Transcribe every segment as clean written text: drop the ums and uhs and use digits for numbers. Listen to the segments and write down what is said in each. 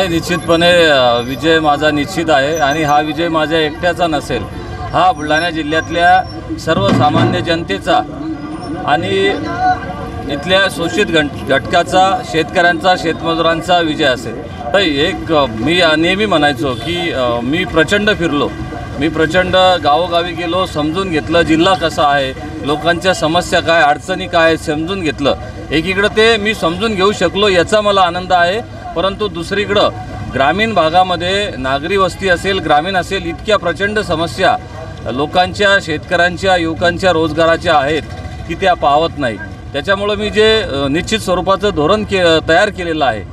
नाही, निश्चितपणे विजय माझा निश्चित आहे आणि हा विजय माझ्या एकट्याचा नसेल, हा बुलढाणा जिल्ह्यातल्या सर्वसामान्य जनतेचा आणि इथल्या शोषित घटकाचा, शेतकऱ्यांचा, शेतमजुरांचा विजय असेल। तर एक मी नेहमी म्हणायचो की मी प्रचंड फिरलो, मी प्रचंड गावोगावी गेलो, समजून घेतलं जिल्हा कसा आहे, लोकांच्या समस्या काय, अडचणी काय समजून घेतलं। एकीकडे ते मी समजून घेऊ शकलो याचा मला आनंद आहे, परंतु दुसरीकडं ग्रामीण भागामध्ये नागरी वस्ती असेल, ग्रामीण असेल, इतक्या प्रचंड समस्या लोकांच्या, शेतकऱ्यांच्या, युवकांच्या रोजगाराच्या आहेत की त्या पावत नाही। त्याच्यामुळे मी जे निश्चित स्वरूपाचं धोरण तयार केलेलं आहे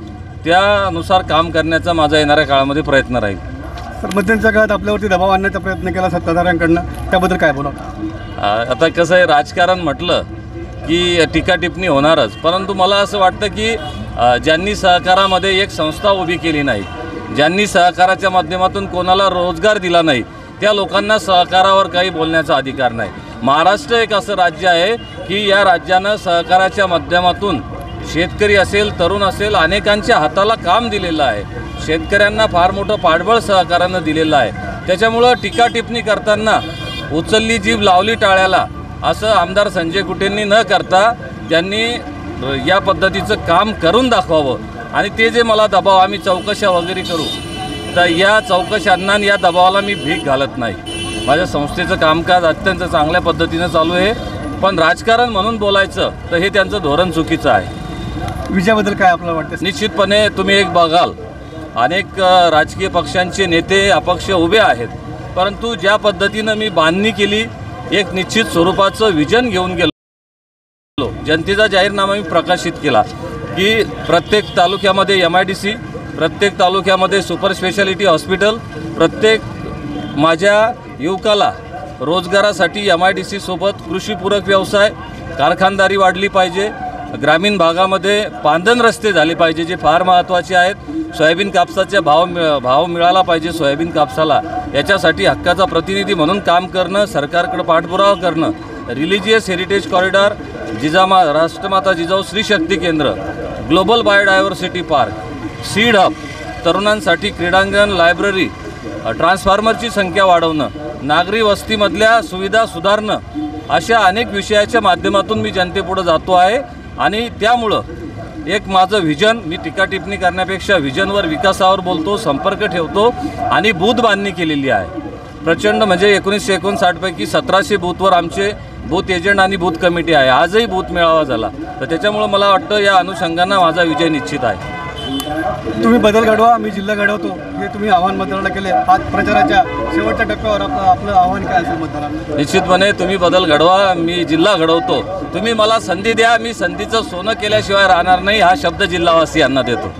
त्यानुसार काम करण्याचा माझा येणाऱ्या काळामध्ये प्रयत्न राहील। तर मध्यंतच्या काळात आपल्यावरती दबाव आणण्याचा प्रयत्न केला सत्ताधाऱ्यांकडनं, त्याबद्दल काय बोला? आता कसं आहे, राजकारण म्हटलं की टीका टिप्पणी होणारच, परंतु मला असं वाटतं की ज्यांनी सहकारामध्ये एक संस्था उभी केली नाही, ज्यांनी सहकाराच्या माध्यमातून कोणाला रोजगार दिला नाही, त्या लोकांना सहकारावर काही बोलण्याचा अधिकार नाही। महाराष्ट्र एक असं राज्य आहे की या राज्यानं सहकाराच्या माध्यमातून शेतकरी असेल, तरुण असेल, अनेकांच्या हाताला काम दिलेलं आहे, शेतकऱ्यांना फार मोठं पाठबळ सहकारानं दिलेलं आहे। त्याच्यामुळं टीका टिप्पणी करताना उचलली जीभ लावली टाळ्याला असं आमदार संजय कुटेंनी न करता त्यांनी या पद्धतीचं काम करून दाखवावं। आणि ते जे मला दबाव, आम्ही चौकशा वगैरे करू, तर या चौकशांना या दबावाला मी भीक घालत नाही। माझ्या संस्थेचं कामकाज अत्यंत चांगल्या पद्धतीनं चालू आहे, पण राजकारण म्हणून बोलायचं तर हे त्यांचं धोरण चुकीचं आहे। विजयाबद्दल काय आपल्याला वाटतं? निश्चितपणे तुम्ही एक बघाल, अनेक राजकीय पक्षांचे नेते अपक्ष उभे आहेत, परंतु ज्या पद्धतीनं मी बांधणी केली, एक निश्चित स्वरूपाचं विजन घेऊन गेलो, जनतेचा जाहीरनामा मी प्रकाशित केला की प्रत्येक तालुक्यामध्ये MIDC, प्रत्येक तालुक्यामध्ये सुपर स्पेशालिटी हॉस्पिटल, प्रत्येक माझ्या युवकाला रोजगारासाठी MIDC सोबत कृषीपूरक व्यवसाय, कारखानदारी वाढली पाहिजे, ग्रामीण भागामध्ये पांदन रस्ते झाले पाहिजे जे फार महत्त्वाचे आहेत, सोयाबीन कापसाचा भाव मिळाला पाहिजे सोयाबीन कापसाला, याच्यासाठी हक्काचा प्रतिनिधी म्हणून काम करणं, सरकारकडे पाठपुरावा करणं, रिलिजियस हेरिटेज कॉरिडॉर, राष्ट्रमाता जिजाऊ स्त्री शक्ती केंद्र, global biodiversity park, seed hub, तरुणांसाठी क्रीडांगण, लायब्ररी, ट्रान्सफॉर्मरची संख्या वाढवणं, नागरी वस्तीमधल्या सुविधा सुधारणं, अशा अनेक विषयाच्या माध्यमातून मी जनतेपुढे जातो आहे। आणि त्यामुळं एक माझं व्हिजन, मी टीका टिप्पणी करण्यापेक्षा व्हिजनवर, विकासावर बोलतो, संपर्क ठेवतो आणि बूथ बांधणी केलेली आहे प्रचंड। म्हणजे 1959 पैकी 1700 बूथवर आमचे बूथ एजंट आणि बूथ कमिटी आहे। आजही बूथ मेळावा झाला, तर त्याच्यामुळं मला वाटतं या अनुषंगानं माझा विजय निश्चित आहे। तुम्ही बदल घडवा, मी जिल्हा घडवतो, हे तुम्ही आव्हान मतदारांना केले। आज प्रचाराच्या शेवटच्या टप्प्यावर आपलं आव्हान काय असेल मतदारांना? निश्चितपणे तुम्ही बदल घडवा, मी जिल्हा घडवतो, तुम्ही मला संधी द्या, मी संधीचं सोनं केल्याशिवाय राहणार नाही, हा शब्द जिल्हावासियांना देतो।